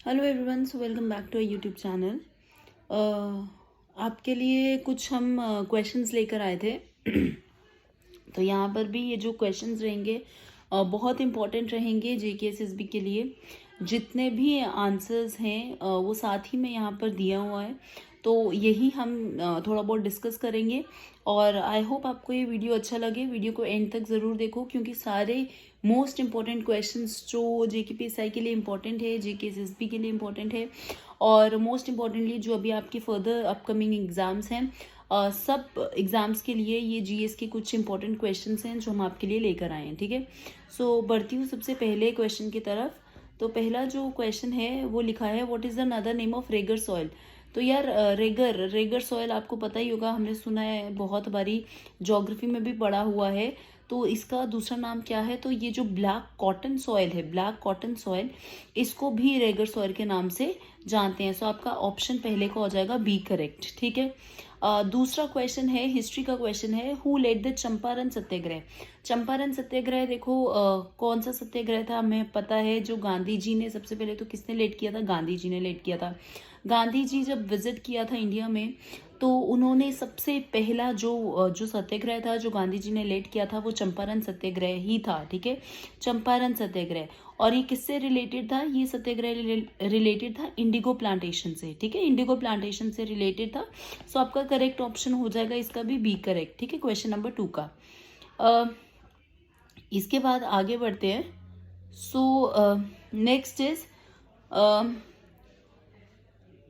Hello everyone, so welcome back to YouTube channel. आपके लिए कुछ हम क्वेश्चंस लेकर आए थे। तो यहाँ पर भी ये जो क्वेश्चंस रहेंगे बहुत इम्पॉर्टेंट रहेंगे जेकेएसएसबी के लिए। जितने भी आंसर्स हैं वो साथ ही में यहाँ पर दिया हुआ है, तो यही हम थोड़ा बहुत डिस्कस करेंगे। और आई होप आपको ये वीडियो अच्छा लगे। वीडियो को एंड तक ज़रूर देखो, क्योंकि सारे मोस्ट इंपॉर्टेंट क्वेश्चंस जो जेकेपीएसआई के लिए इम्पॉर्टेंट है, जेकेएसएसबी के लिए इम्पॉर्टेंट है, और मोस्ट इम्पॉर्टेंटली जो अभी आपके फर्दर अपकमिंग एग्जाम्स हैं, सब एग्जाम्स के लिए ये जीएस के कुछ इंपॉर्टेंट क्वेश्चंस हैं जो हम आपके लिए लेकर आए हैं। ठीक है, सो बढ़ती हूँ सबसे पहले क्वेश्चन की तरफ। तो पहला जो क्वेश्चन है वो लिखा है, what is the another name of Regar soil. तो यार रेगर सॉइल आपको पता ही होगा, हमने सुना है बहुत बारी, ज्योग्राफी में भी पढ़ा हुआ है। तो इसका दूसरा नाम क्या है? तो ये जो ब्लैक कॉटन सॉइल है, ब्लैक कॉटन सॉइल, इसको भी रेगर सॉइल के नाम से जानते हैं। सो आपका ऑप्शन पहले का हो जाएगा बी करेक्ट। ठीक है, दूसरा क्वेश्चन है, हिस्ट्री का क्वेश्चन है, हु लेड द चंपारण सत्याग्रह। चंपारण सत्याग्रह देखो कौन सा सत्याग्रह था, हमें पता है। जो गांधी जी ने सबसे पहले, तो किसने लेड किया था? गांधी जी ने लेड किया था। गांधी जी जब विजिट किया था इंडिया में, तो उन्होंने सबसे पहला जो सत्याग्रह था जो गांधी जी ने लेड किया था, वो चंपारण सत्याग्रह ही था। ठीक है, चंपारण सत्याग्रह। और ये किससे रिलेटेड था? ये सत्याग्रह रिलेटेड था इंडिगो प्लांटेशन से। ठीक है, इंडिगो प्लांटेशन से रिलेटेड था। सो आपका करेक्ट ऑप्शन हो जाएगा इसका भी बी करेक्ट। ठीक है, क्वेश्चन नंबर 2 का। इसके बाद आगे बढ़ते हैं। So next is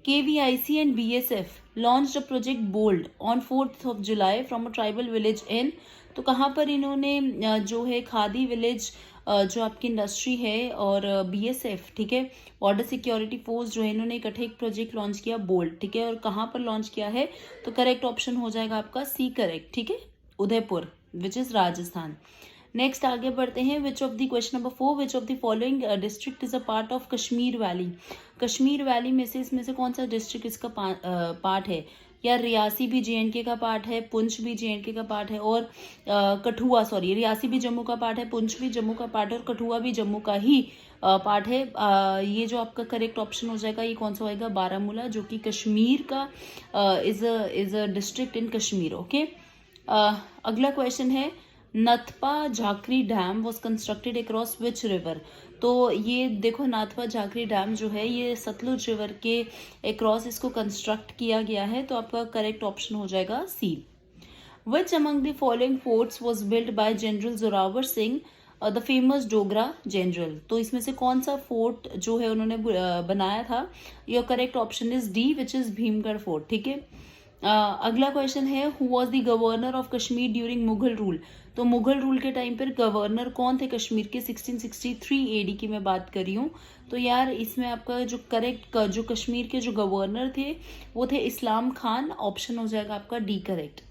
KVIC and BSF launched a project Bold on 4th of July from a tribal village in। तो कहाँ पर इन्होंने जो है खादी विलेज, जो आपकी इंडस्ट्री है, और BSF, ठीक है, बॉर्डर सिक्योरिटी फोर्स, जो है इन्होंने इकट्ठे एक प्रोजेक्ट लॉन्च किया बोल्ड। ठीक है, और कहाँ पर लॉन्च किया है? तो करेक्ट ऑप्शन हो जाएगा आपका सी करेक्ट। ठीक है, Udaipur, which is Rajasthan. Next आगे बढ़ते हैं। Which of the question number 4, which of the following district is a part of Kashmir valley. Kashmir valley में से इसमें से कौन सा डिस्ट्रिक्ट इसका पार्ट है? या रियासी भी जेएंडके का पार्ट है, पुंछ भी जेएंडके का पार्ट है, और कठुआ, सॉरी, रियासी भी जम्मू का पार्ट है, पुंछ भी जम्मू का पार्ट है, और कठुआ भी जम्मू का ही पार्ट है। ये जो आपका करेक्ट ऑप्शन हो जाएगा, ये कौन सा होएगा? बारामूला, जो कि कश्मीर का is a district in Kashmir. Okay, अगला क्वेश्चन है, Nathpa Jhakri dam was constructed across which river. तो ये देखो, नाथपा झाकरी डैम जो है ये सतलुज रिवर के अक्रॉस इसको कंस्ट्रक्ट किया गया है। तो आपका करेक्ट ऑप्शन हो जाएगा C. Which among the following forts was build by general Zorawar Singh the famous Dogra general. तो इसमें से कौन सा फोर्ट जो है उन्होंने बनाया था? Your correct option is D, which is Bhimgarh fort. ठीक है, अगला क्वेश्चन है, who was the governor of Kashmir during Mughal rule. तो मुगल रूल के टाइम पर गवर्नर कौन थे कश्मीर के? 1663 एडी की मैं बात कर रही हूँ। तो यार इसमें आपका जो करेक्ट, जो कश्मीर के जो गवर्नर थे वो थे इस्लाम खान। ऑप्शन हो जाएगा आपका D correct.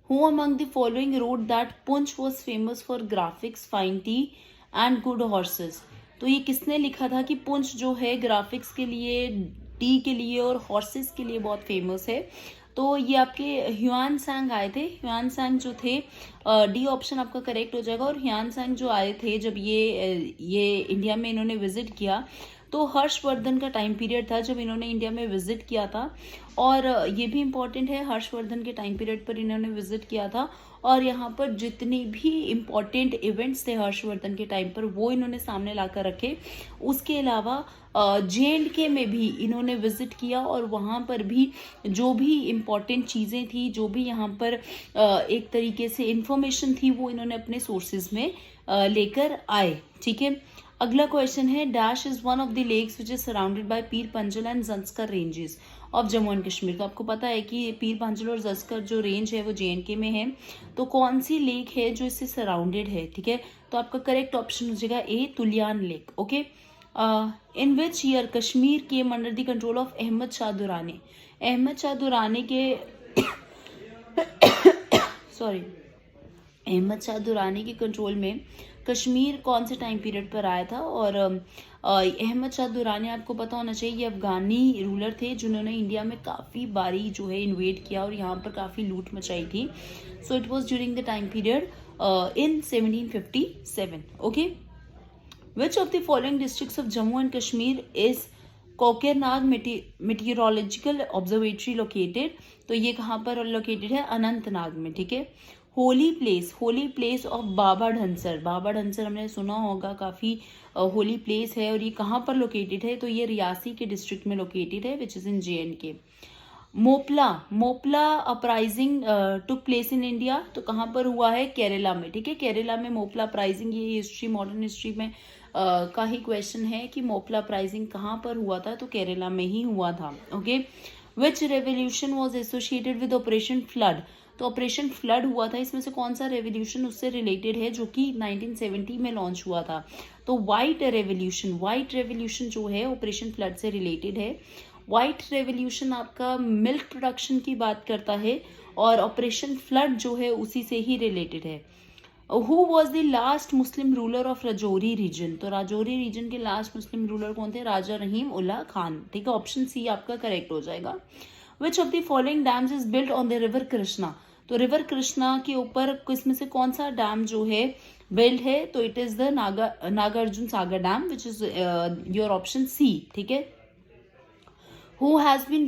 Who among the following wrote that Punch was famous for graphics, fine tea and good horses। तो ये किसने लिखा था कि पुंछ जो है ग्राफिक्स के लिए, टी के लिए और हॉर्सेस के लिए बहुत फेमस है? तो ये आपके ह्यूआन सांग आए थे। ह्यूआन सांग जो थे, डी ऑप्शन आपका करेक्ट हो जाएगा। और ह्यूआन सांग जो आए थे जब ये इंडिया में इन्होंने विजिट किया, तो हर्षवर्धन का टाइम पीरियड था जब इन्होंने इंडिया में विजिट किया था। और ये भी इम्पॉर्टेंट है, हर्षवर्धन के टाइम पीरियड पर इन्होंने विजिट किया था। और यहाँ पर जितने भी इम्पॉर्टेंट इवेंट्स थे हर्षवर्धन के टाइम पर, वो इन्होंने सामने लाकर रखे। उसके अलावा JNK में भी इन्होंने विजिट किया, और वहाँ पर भी जो भी इम्पॉर्टेंट चीज़ें थी, जो भी यहाँ पर एक तरीके से इंफॉर्मेशन थी, वो इन्होंने अपने सोर्सेज में लेकर आए। ठीक है, अगला क्वेश्चन है, dash is one of the lakes which is surrounded by Pir Panjal and Zanskar ranges of Jammu and Kashmir. तो आपको पता है कि पीर पंजल और जंस्कर जो रेंज है वो JNK में है। तो कौन सी लेक है जो इससे सराउंडेड है? ठीक है, तो आपका करेक्ट ऑप्शन हो जाएगा A, Tulian lake. Okay, in which year Kashmir came under the control of Ahmad Shah Durrani. Ahmad Shah Durrani के सॉरी, अहमद शाह दुरानी के कंट्रोल में कश्मीर कौन से टाइम पीरियड पर आया था? और अहमद शाह दुरानी, आपको पता होना चाहिए, ये अफगानी रूलर थे जिन्होंने इंडिया में काफ़ी बारी जो है इन्वेड किया और यहाँ पर काफ़ी लूट मचाई थी। So it was during the time period in 1757। Okay, which of the following districts of Jammu and Kashmir is Kokernag meteorological observatory located? तो ये कहाँ पर लोकेटेड है? अनंतनाग में, ठीक है। होली प्लेस ऑफ बाबा ढंसर हमने सुना होगा, काफी होली प्लेस है, और ये कहाँ पर लोकेटेड है? तो ये रियासी के डिस्ट्रिक्ट में लोकेटेड है, which is in JNK। Moplah uprising took place in India, तो कहाँ पर हुआ है? केरला में, ठीक है। केरला में मोपला अपराइजिंग, ये हिस्ट्री, मॉडर्न हिस्ट्री में का ही क्वेश्चन है कि मोपला अपराइजिंग कहाँ पर हुआ था? तो केरला में ही हुआ था, okay. Which revolution was associated with operation flood? तो ऑपरेशन फ्लड हुआ था, इसमें से कौन सा रेवोल्यूशन उससे रिलेटेड है, जो कि 1970 में लॉन्च हुआ था? तो व्हाइट रेवोल्यूशन जो है ऑपरेशन फ्लड से रिलेटेड है। व्हाइट रेवोल्यूशन आपका मिल्क प्रोडक्शन की बात करता है, और ऑपरेशन फ्लड जो है उसी से ही रिलेटेड है। Who was the last Muslim ruler of Rajouri region? तो राजौरी रीजन के लास्ट मुस्लिम रूलर कौन थे? राजा रहीम उल्ला खान, ठीक है। ऑप्शन सी आपका करेक्ट हो जाएगा। विच of the following dams is built on the river Krishna? तो रिवर कृष्णा के ऊपर किसमें से कौन सा डैम जो है बिल्ड है? तो it is the Nagarjuna Sagar dam, which is your option C, ठीक है। Who has been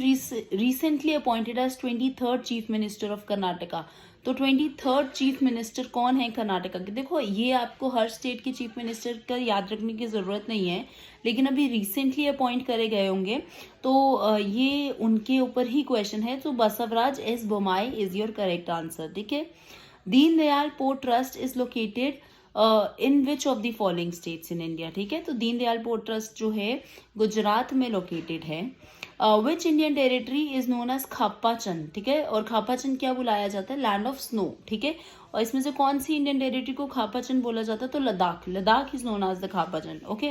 recently appointed as 23rd chief minister of Karnataka? तो 23rd चीफ मिनिस्टर कौन है कर्नाटका के? देखो, ये आपको हर स्टेट के चीफ मिनिस्टर का याद रखने की जरूरत नहीं है, लेकिन अभी रिसेंटली अपॉइंट करे गए होंगे, तो ये उनके ऊपर ही क्वेश्चन है। तो Basavaraj S Bommai is your correct answer, ठीक है। Deendayal port trust is located in which of the following states in India? ठीक है, तो दीनदयाल पोर्ट ट्रस्ट जो है गुजरात में लोकेटेड है। Which Indian territory is known as Khapachan? ठीक है, और खापाचन क्या बुलाया जाता है? लैंड ऑफ स्नो, ठीक है। और इसमें से कौन सी इंडियन टेरिटरी को खापाचन बोला जाता है? तो Ladakh is known as the Khapachan, okay.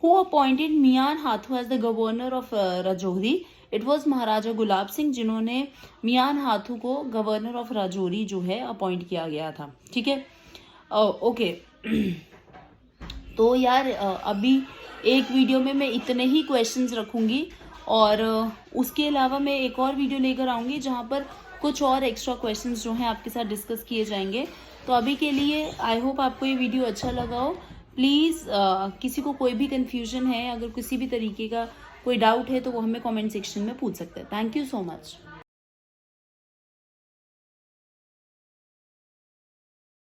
Who appointed Mian Hathu as the governor of Rajouri? It was Maharaja Gulab Singh, जिन्होंने मियान हाथू को गवर्नर ऑफ राजौरी जो है अपॉइंट किया गया था, ठीक है, ओके। तो यार अभी एक वीडियो में मैं इतने ही क्वेश्चंस रखूंगी, और उसके अलावा मैं एक और वीडियो लेकर आऊंगी जहां पर कुछ और एक्स्ट्रा क्वेश्चंस जो हैं आपके साथ डिस्कस किए जाएंगे। तो अभी के लिए आई होप आपको ये वीडियो अच्छा लगा हो। प्लीज़ किसी को कोई भी कन्फ्यूजन है, अगर किसी भी तरीके का कोई डाउट है, तो वो हमें कमेंट सेक्शन में पूछ सकते हैं। Thank you so much.